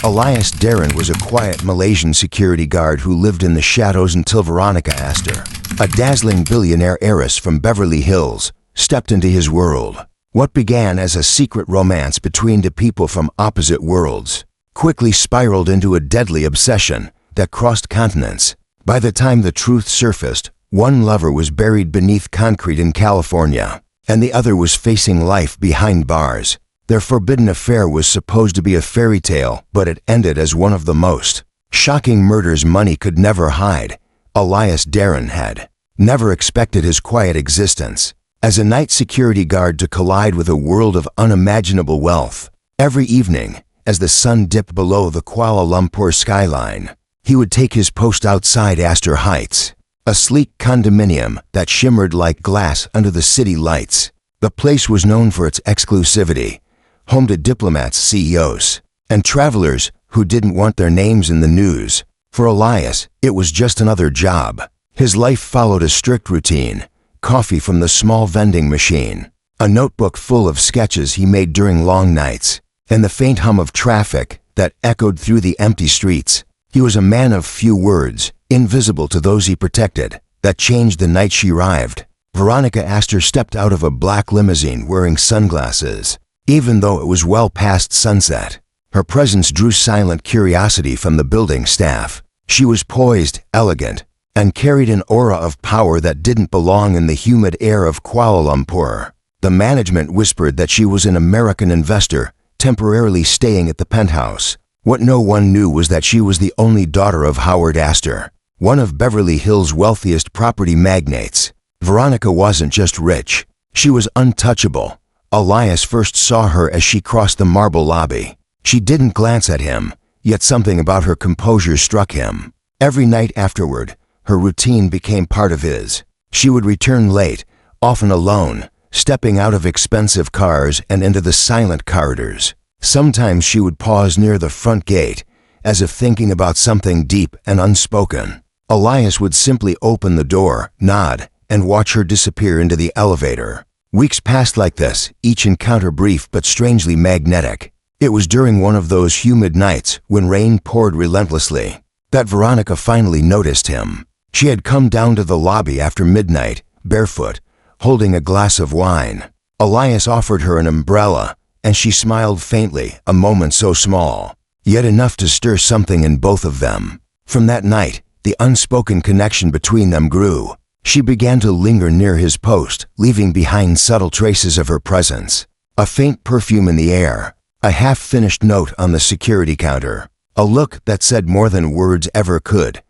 Elias Darren was a quiet Malaysian security guard who lived in the shadows until Veronica Astor, a dazzling billionaire heiress from Beverly Hills, stepped into his world. What began as a secret romance between two people from opposite worlds quickly spiraled into a deadly obsession that crossed continents. By the time the truth surfaced, one lover was buried beneath concrete in California, and the other was facing life behind bars. Their forbidden affair was supposed to be a fairy tale, but it ended as one of the most shocking murders money could never hide. Elias Darren had never expected his quiet existence as a night security guard to collide with a world of unimaginable wealth. Every evening, as the sun dipped below the Kuala Lumpur skyline, he would take his post outside Astor Heights, a sleek condominium that shimmered like glass under the city lights. The place was known for its exclusivity, home to diplomats, CEOs, and travelers who didn't want their names in the news. For Elias, it was just another job. His life followed a strict routine: coffee from the small vending machine, a notebook full of sketches he made during long nights, and the faint hum of traffic that echoed through the empty streets. He was a man of few words, invisible to those he protected. That changed the night she arrived. Veronica Astor stepped out of a black limousine wearing sunglasses. Even though it was well past sunset, her presence drew silent curiosity from the building staff. She was poised, elegant, and carried an aura of power that didn't belong in the humid air of Kuala Lumpur. The management whispered that she was an American investor, temporarily staying at the penthouse. What no one knew was that she was the only daughter of Howard Astor, one of Beverly Hills' wealthiest property magnates. Veronica wasn't just rich, she was untouchable. Elias first saw her as she crossed the marble lobby. She didn't glance at him, yet something about her composure struck him. Every night afterward, her routine became part of his. She would return late, often alone, stepping out of expensive cars and into the silent corridors. Sometimes she would pause near the front gate, as if thinking about something deep and unspoken. Elias would simply open the door, nod, and watch her disappear into the elevator. Weeks passed like this, each encounter brief but strangely magnetic. It was during one of those humid nights, when rain poured relentlessly, that Veronica finally noticed him. She had come down to the lobby after midnight, barefoot, holding a glass of wine. Elias offered her an umbrella, and she smiled faintly, a moment so small, yet enough to stir something in both of them. From that night, the unspoken connection between them grew. She began to linger near his post, leaving behind subtle traces of her presence. A faint perfume in the air, a half-finished note on the security counter, a look that said more than words ever could.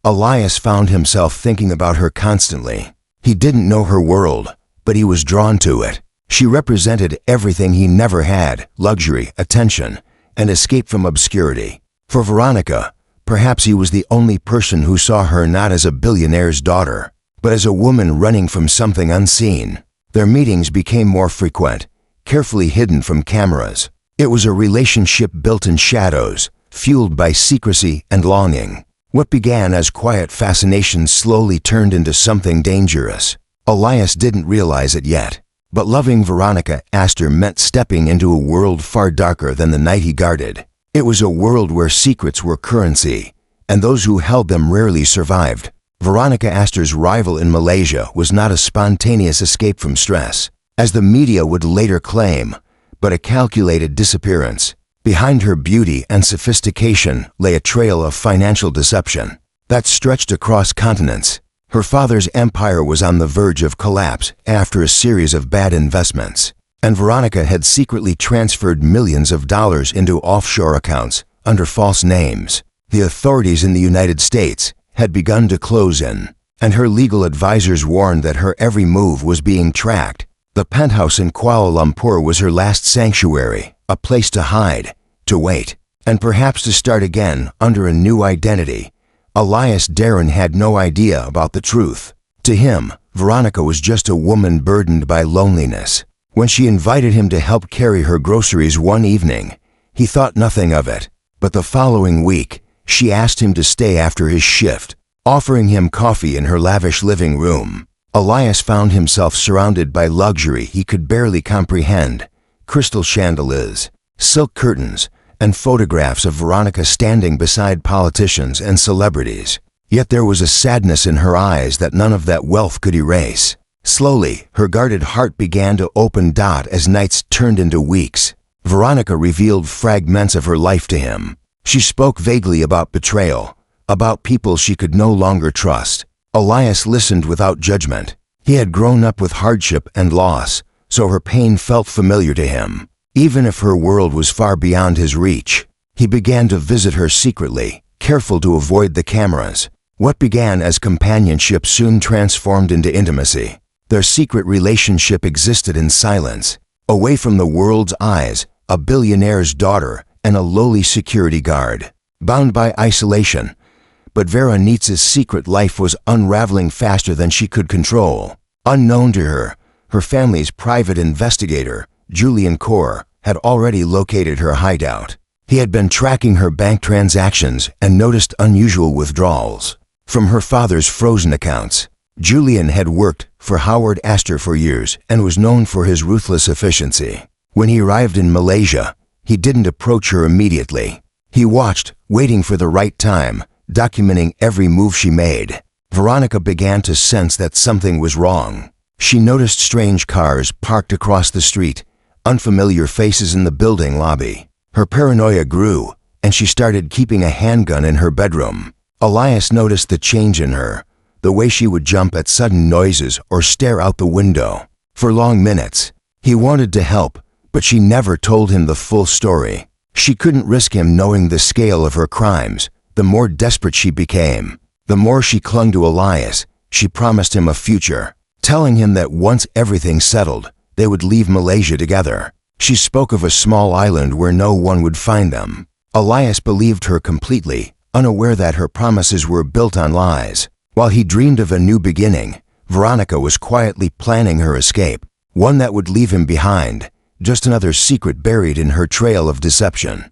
Elias found himself thinking about her constantly. He didn't know her world, but he was drawn to it. She represented everything he never had: luxury, attention, and escape from obscurity. For Veronica, perhaps he was the only person who saw her not as a billionaire's daughter, but as a woman running from something unseen. Their meetings became more frequent, carefully hidden from cameras. It was a relationship built in shadows, fueled by secrecy and longing. What began as quiet fascination slowly turned into something dangerous. Elias didn't realize it yet, but loving Veronica Astor meant stepping into a world far darker than the night he guarded. It was a world where secrets were currency, and those who held them rarely survived. Veronica Astor's arrival in Malaysia was not a spontaneous escape from stress, as the media would later claim, but a calculated disappearance. Behind her beauty and sophistication lay a trail of financial deception that stretched across continents. Her father's empire was on the verge of collapse after a series of bad investments, and Veronica had secretly transferred millions of dollars into offshore accounts under false names. The authorities in the United States had begun to close in, and her legal advisors warned that her every move was being tracked. The penthouse in Kuala Lumpur was her last sanctuary, a place to hide, to wait, and perhaps to start again under a new identity. Elias Darren had no idea about the truth. To him, Veronica was just a woman burdened by loneliness. When she invited him to help carry her groceries one evening, he thought nothing of it. But the following week, she asked him to stay after his shift, offering him coffee in her lavish living room. Elias found himself surrounded by luxury he could barely comprehend: crystal chandeliers, silk curtains, and photographs of Veronica standing beside politicians and celebrities. Yet there was a sadness in her eyes that none of that wealth could erase. Slowly, her guarded heart began to open as nights turned into weeks. Veronica revealed fragments of her life to him. She spoke vaguely about betrayal, about people she could no longer trust. Elias listened without judgment. He had grown up with hardship and loss, so her pain felt familiar to him. Even if her world was far beyond his reach, he began to visit her secretly, careful to avoid the cameras. What began as companionship soon transformed into intimacy. Their secret relationship existed in silence, away from the world's eyes, a billionaire's daughter and a lowly security guard, bound by isolation. But Veronica's secret life was unraveling faster than she could control. Unknown to her, her family's private investigator, Julian Corr, had already located her hideout. He had been tracking her bank transactions and noticed unusual withdrawals from her father's frozen accounts. Julian had worked for Howard Astor for years and was known for his ruthless efficiency. When he arrived in Malaysia, he didn't approach her immediately. He watched, waiting for the right time, documenting every move she made. Veronica began to sense that something was wrong. She noticed strange cars parked across the street, unfamiliar faces in the building lobby. Her paranoia grew, and she started keeping a handgun in her bedroom. Elias noticed the change in her, the way she would jump at sudden noises or stare out the window. For long minutes, he wanted to help, but she never told him the full story. She couldn't risk him knowing the scale of her crimes. The more desperate she became, the more she clung to Elias. She promised him a future, telling him that once everything settled, they would leave Malaysia together. She spoke of a small island where no one would find them. Elias believed her completely, unaware that her promises were built on lies. While he dreamed of a new beginning, Veronica was quietly planning her escape, one that would leave him behind, just another secret buried in her trail of deception.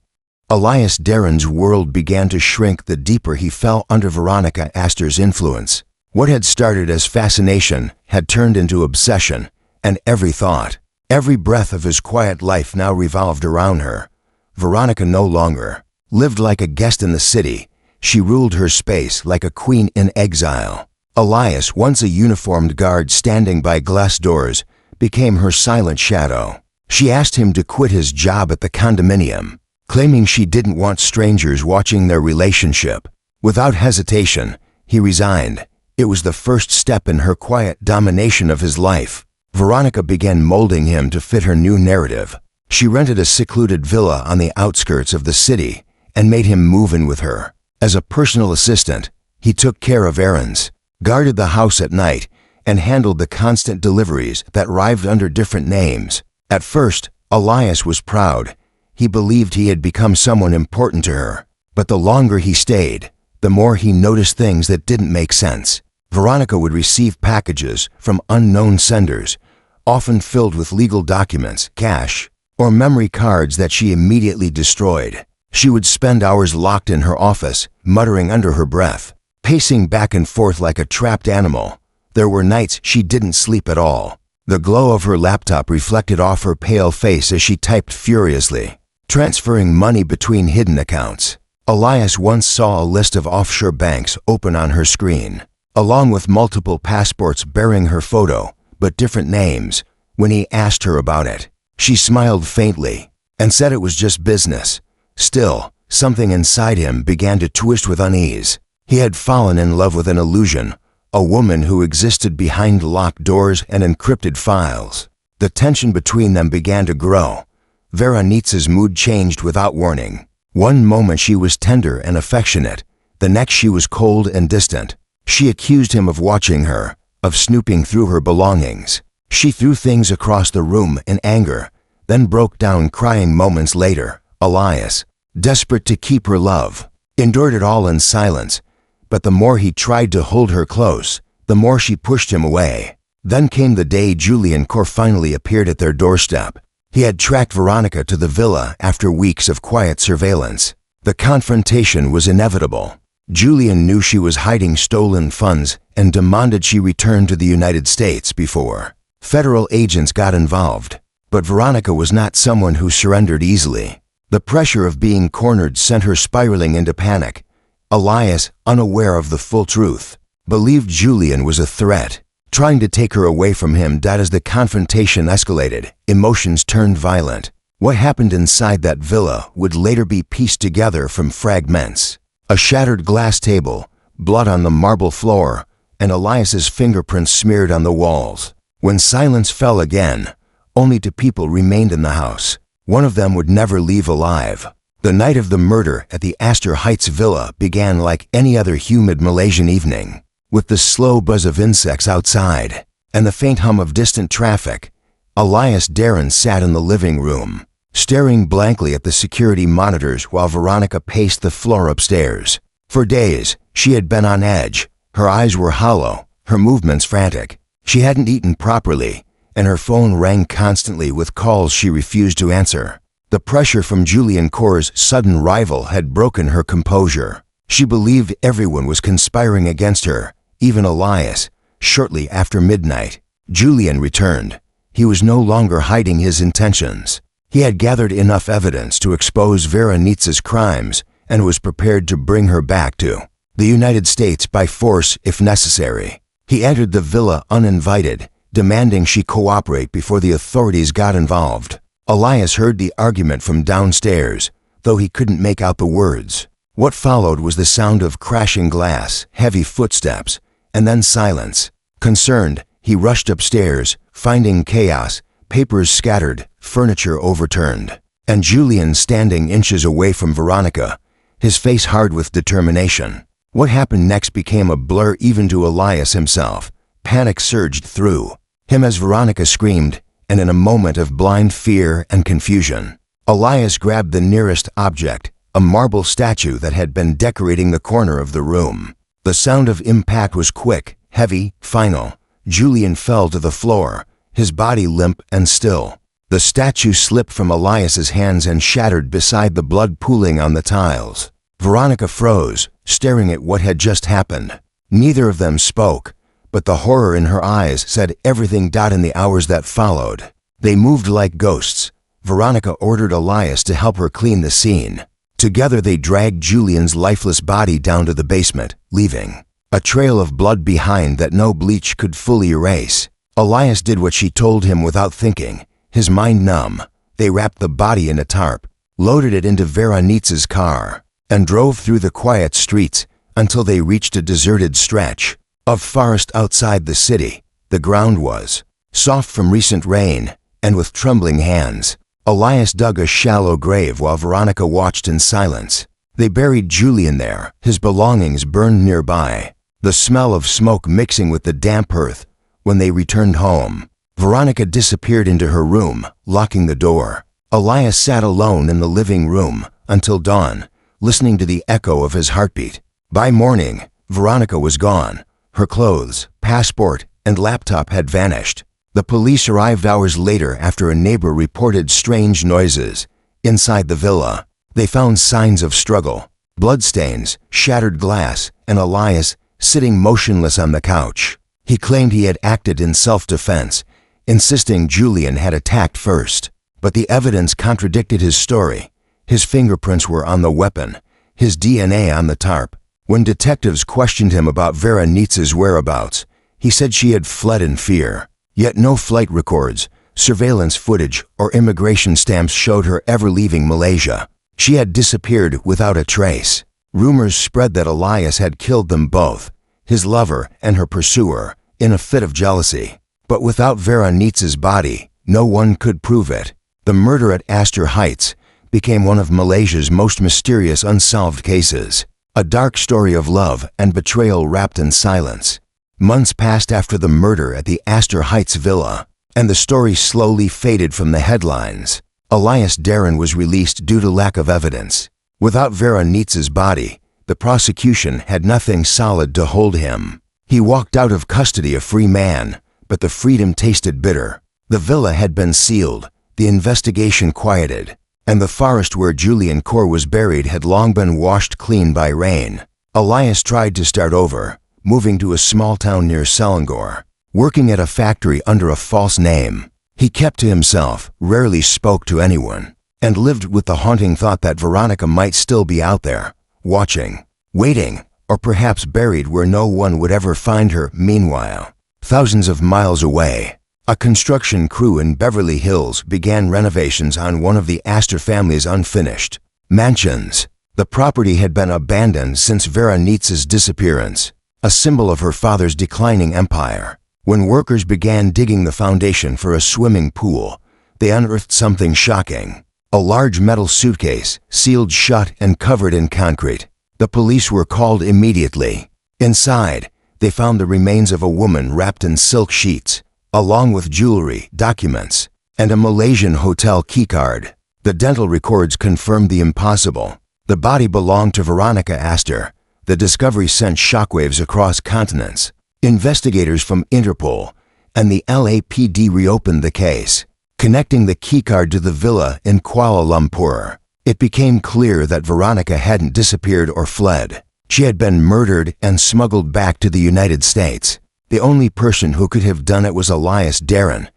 Elias Darren's world began to shrink the deeper he fell under Veronica Astor's influence. What had started as fascination had turned into obsession, and every thought, every breath of his quiet life now revolved around her. Veronica no longer lived like a guest in the city. She ruled her space like a queen in exile. Elias, once a uniformed guard standing by glass doors, became her silent shadow. She asked him to quit his job at the condominium, claiming she didn't want strangers watching their relationship. Without hesitation, he resigned. It was the first step in her quiet domination of his life. Veronica began molding him to fit her new narrative. She rented a secluded villa on the outskirts of the city and made him move in with her. As a personal assistant, he took care of errands, guarded the house at night, and handled the constant deliveries that arrived under different names. At first, Elias was proud. He believed he had become someone important to her. But the longer he stayed, the more he noticed things that didn't make sense. Veronica would receive packages from unknown senders, often filled with legal documents, cash, or memory cards that she immediately destroyed. She would spend hours locked in her office, muttering under her breath, pacing back and forth like a trapped animal. There were nights she didn't sleep at all. The glow of her laptop reflected off her pale face as she typed furiously, transferring money between hidden accounts. Elias once saw a list of offshore banks open on her screen, along with multiple passports bearing her photo, but different names. When he asked her about it, she smiled faintly and said it was just business. Still, something inside him began to twist with unease. He had fallen in love with an illusion, a woman who existed behind locked doors and encrypted files. The tension between them began to grow. Veronica's mood changed without warning. One moment she was tender and affectionate, the next she was cold and distant. She accused him of watching her, of snooping through her belongings. She threw things across the room in anger, then broke down crying moments later. Elias, desperate to keep her love, endured it all in silence. But the more he tried to hold her close, the more she pushed him away. Then came the day Julian Corr finally appeared at their doorstep. He had tracked Veronica to the villa after weeks of quiet surveillance. The confrontation was inevitable. Julian knew she was hiding stolen funds and demanded she return to the United States before federal agents got involved. But Veronica was not someone who surrendered easily. The pressure of being cornered sent her spiraling into panic. Elias, unaware of the full truth, believed Julian was a threat, trying to take her away from him. As the confrontation escalated, emotions turned violent. What happened inside that villa would later be pieced together from fragments. A shattered glass table, blood on the marble floor, and Elias's fingerprints smeared on the walls. When silence fell again, only two people remained in the house. One of them would never leave alive. The night of the murder at the Astor Heights villa began like any other humid Malaysian evening, with the slow buzz of insects outside and the faint hum of distant traffic. Elias Darren sat in the living room, staring blankly at the security monitors while Veronica paced the floor upstairs. For days, she had been on edge. Her eyes were hollow, her movements frantic. She hadn't eaten properly, and her phone rang constantly with calls she refused to answer. The pressure from Julian Corr's sudden rival had broken her composure. She believed everyone was conspiring against her, even Elias. Shortly after midnight, Julian returned. He was no longer hiding his intentions. He had gathered enough evidence to expose Vera Nietzsche's crimes and was prepared to bring her back to the United States by force if necessary. He entered the villa uninvited, demanding she cooperate before the authorities got involved. Elias heard the argument from downstairs, though he couldn't make out the words. What followed was the sound of crashing glass, heavy footsteps, and then silence. Concerned, he rushed upstairs, finding chaos, papers scattered, furniture overturned, and Julian standing inches away from Veronica, his face hard with determination. What happened next became a blur even to Elias himself. Panic surged through him as Veronica screamed, and in a moment of blind fear and confusion, Elias grabbed the nearest object, a marble statue that had been decorating the corner of the room. The sound of impact was quick, heavy, final. Julian fell to the floor, his body limp and still. The statue slipped from Elias's hands and shattered beside the blood pooling on the tiles. Veronica froze, staring at what had just happened. Neither of them spoke, but the horror in her eyes said everything. In the hours that followed, they moved like ghosts. Veronica ordered Elias to help her clean the scene. Together they dragged Julian's lifeless body down to the basement, leaving a trail of blood behind that no bleach could fully erase. Elias did what she told him without thinking, his mind numb. They wrapped the body in a tarp, loaded it into Vera Nietzsche's car, and drove through the quiet streets until they reached a deserted stretch of forest outside the city. The ground was soft from recent rain, and with trembling hands, Elias dug a shallow grave while Veronica watched in silence. They buried Julian there, his belongings burned nearby, the smell of smoke mixing with the damp earth. When they returned home, Veronica disappeared into her room, locking the door. Elias sat alone in the living room until dawn, listening to the echo of his heartbeat. By morning, Veronica was gone. Her clothes, passport, and laptop had vanished. The police arrived hours later after a neighbor reported strange noises. Inside the villa, they found signs of struggle, bloodstains, shattered glass, and Elias sitting motionless on the couch. He claimed he had acted in self-defense, insisting Julian had attacked first. But the evidence contradicted his story. His fingerprints were on the weapon, his DNA on the tarp. When detectives questioned him about Vera Nietzsche's whereabouts, he said she had fled in fear. Yet no flight records, surveillance footage, or immigration stamps showed her ever leaving Malaysia. She had disappeared without a trace. Rumors spread that Elias had killed them both, his lover and her pursuer, in a fit of jealousy. But without Vera Nietzsche's body, no one could prove it. The murder at Astor Heights became one of Malaysia's most mysterious unsolved cases. A dark story of love and betrayal wrapped in silence. Months passed after the murder at the Astor Heights villa, and the story slowly faded from the headlines. Elias Darren was released due to lack of evidence. Without Vera Nietzsche's body, the prosecution had nothing solid to hold him. He walked out of custody a free man, but the freedom tasted bitter. The villa had been sealed, the investigation quieted, and the forest where Julian Corr was buried had long been washed clean by rain. Elias tried to start over, moving to a small town near Selangor, working at a factory under a false name. He kept to himself, rarely spoke to anyone. and lived with the haunting thought that Veronica might still be out there, watching, waiting, or perhaps buried where no one would ever find her. Meanwhile, thousands of miles away, a construction crew in Beverly Hills began renovations on one of the Astor family's unfinished mansions. The property had been abandoned since Veronica's disappearance, a symbol of her father's declining empire. When workers began digging the foundation for a swimming pool, they unearthed something shocking: a large metal suitcase, sealed shut and covered in concrete. The police were called immediately. Inside, they found the remains of a woman wrapped in silk sheets, along with jewelry, documents, and a Malaysian hotel keycard. The dental records confirmed the impossible. The body belonged to Veronica Astor. The discovery sent shockwaves across continents. Investigators from Interpol and the LAPD reopened the case, connecting the keycard to the villa in Kuala Lumpur. It became clear that Veronica hadn't disappeared or fled. She had been murdered and smuggled back to the United States. The only person who could have done it was Elias Darren.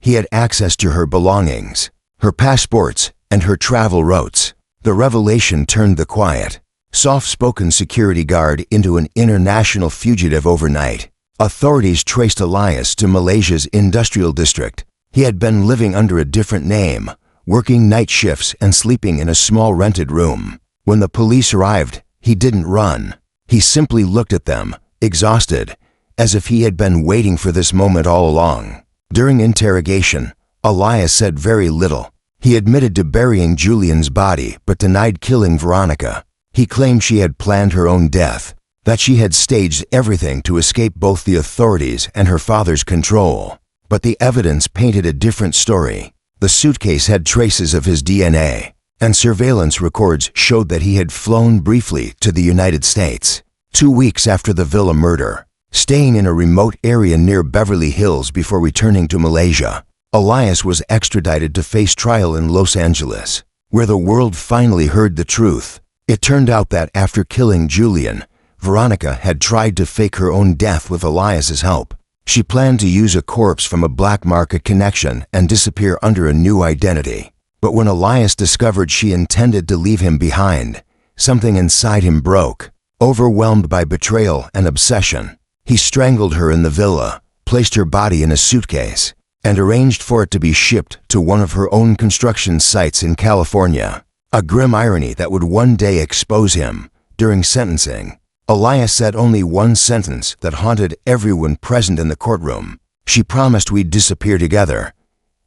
He had access to her belongings, her passports, and her travel routes. The revelation turned the quiet, soft-spoken security guard into an international fugitive overnight. Authorities traced Elias to Malaysia's industrial district. He had been living under a different name, working night shifts and sleeping in a small rented room. When the police arrived, he didn't run. He simply looked at them, exhausted, as if he had been waiting for this moment all along. During interrogation, Elias said very little. He admitted to burying Julian's body but denied killing Veronica. He claimed she had planned her own death, that she had staged everything to escape both the authorities and her father's control. But the evidence painted a different story. The suitcase had traces of his DNA, and surveillance records showed that he had flown briefly to the United States 2 weeks after the villa murder, staying in a remote area near Beverly Hills before returning to Malaysia. Elias was extradited to face trial in Los Angeles, where the world finally heard the truth. It turned out that after killing Julian, Veronica had tried to fake her own death with Elias's help. She planned to use a corpse from a black market connection and disappear under a new identity. But when Elias discovered she intended to leave him behind, something inside him broke. Overwhelmed by betrayal and obsession, he strangled her in the villa, placed her body in a suitcase, and arranged for it to be shipped to one of her own construction sites in California. A grim irony that would one day expose him. During sentencing, Elias said only one sentence that haunted everyone present in the courtroom: "She promised we'd disappear together."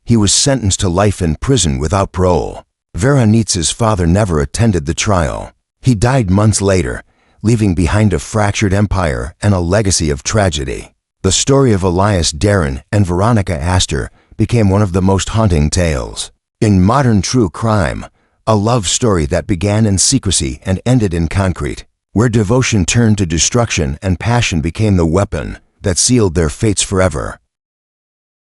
He was sentenced to life in prison without parole. Veronica's father never attended the trial. He died months later, leaving behind a fractured empire and a legacy of tragedy. The story of Elias Darren and Veronica Astor became one of the most haunting tales in modern true crime, a love story that began in secrecy and ended in concrete, where devotion turned to destruction and passion became the weapon that sealed their fates forever.